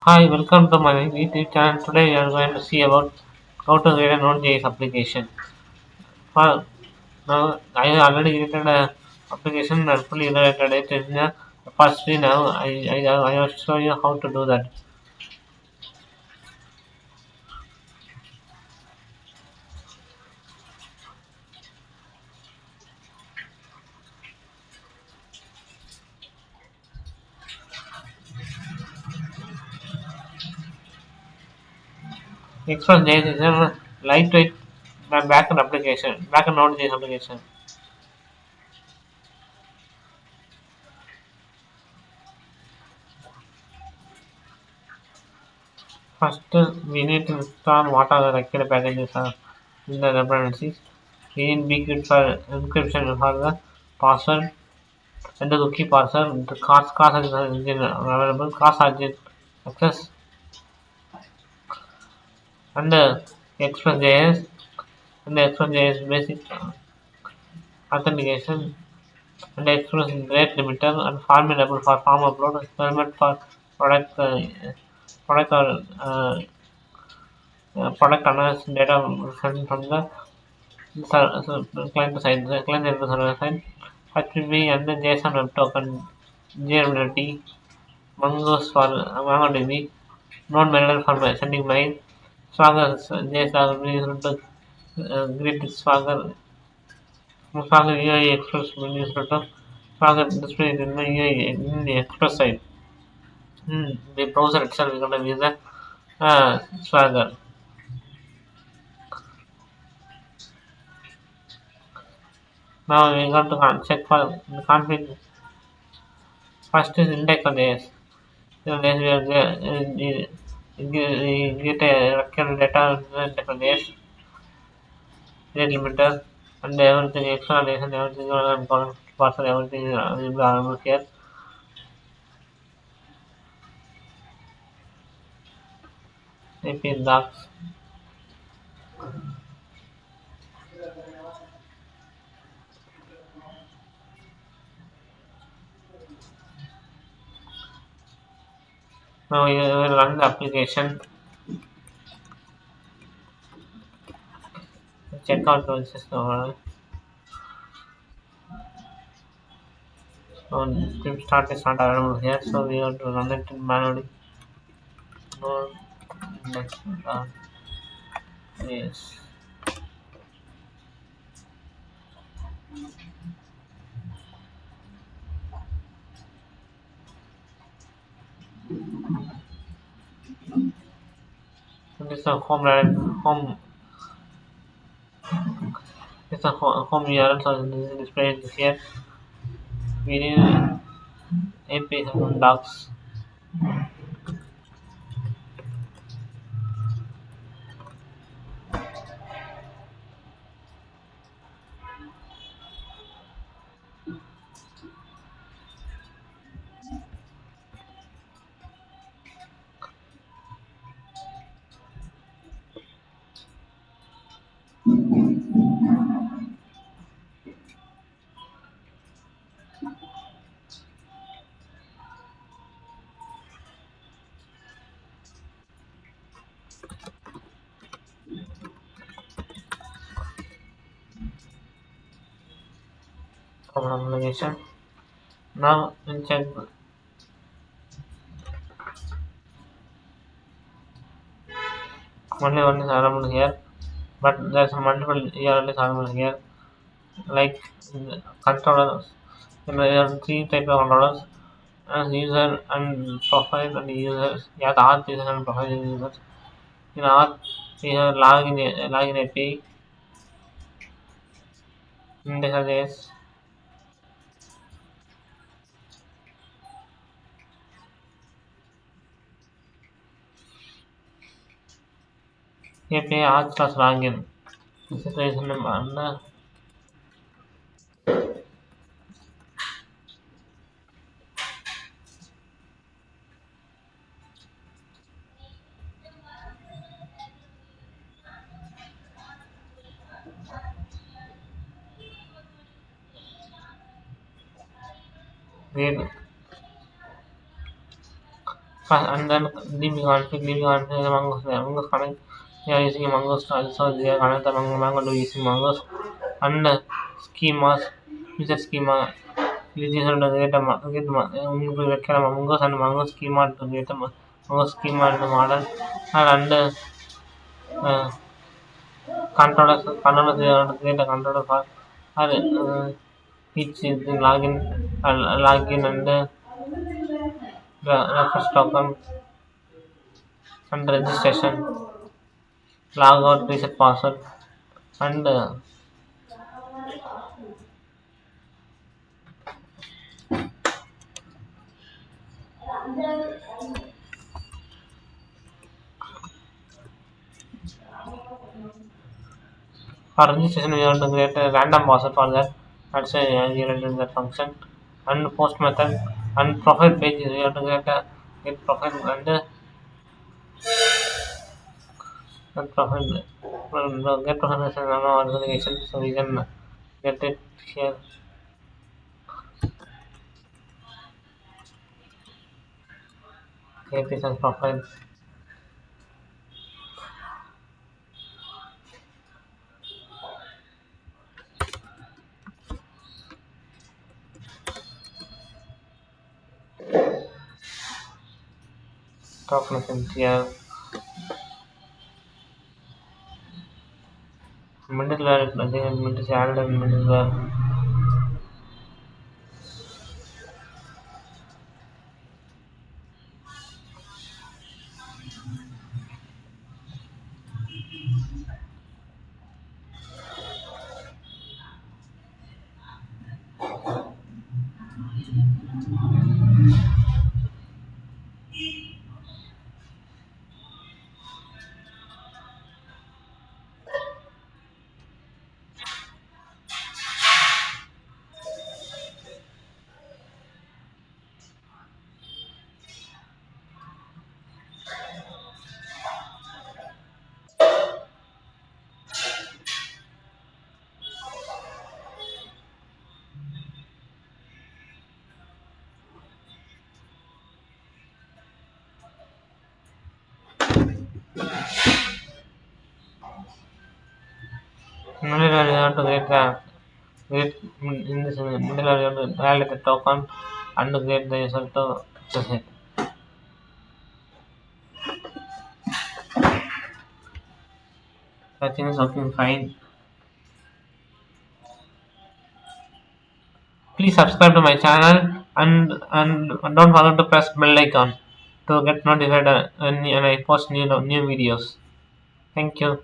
Hi, welcome to my YouTube channel. Today we are going to see about how to create a Node.js application. For now, I have already created a application and fully integrated it in the first screen. Now I will show you how to do that. Express.js is a lightweight backend application, backend Node.js application. First, we need to install what are the required packages are in the dependencies. We need bgit for encryption for the password and the cookie parser. The class is available, class agent access, and the express.js and the express.js basic authentication and the express rate limiter and formidable for form upload, experiment for product product or product analysis data sent from the client side, the client server side, HTTP and the JSON web token, JWT, Mongoose for MongoDB, node manager for sending mail, Swagger JSON is used to greet Swagger, Swagger UI Express is used to Swagger display in the UI in the Express side. The browser itself is going to use the Swagger. Now we got to check for the config. First is index.js. So then we are get a record data index.js, rate limiter, and everything explanation, everything important parcel, everything is available here. AP docs. Now we will run the application. Check out the system. So script start is not available here, so we have to run it manually. No index. Yes. So this is a home. This is a home URL. So this is displayed here. We need AP docs. Application. Now we check only one is available here, but there's multiple URL is available here. Like controllers, there are three type of controllers as user and profile and users. Yeah, the auth user and profile users. In auth, we have login API, index.js, API auth plus login. This is the reason and read. and then db config the mongoose connect. We are using mongoose also. We are connect the mongo using mongoose and schemas user schema using to get a mongoose and mongoose schema to get a mongoose schema and the model and uh, controllers we are to get a controller for each is in login and reference token and registration, log out, reset password, and for registration we have to create a random password for that. That's why we related that function. And post method and profile page we have to get a get profile and profile get profile as an organization so we can get it here. Get this as profile. Token here. Middleware, I think I'm going to say added middleware. Middleware you have to get the get in this middleware you have to validate the token and to get the user to access it. I think it's working fine. Please subscribe to my channel and don't forget to press bell icon to get notified when I post new videos. Thank you.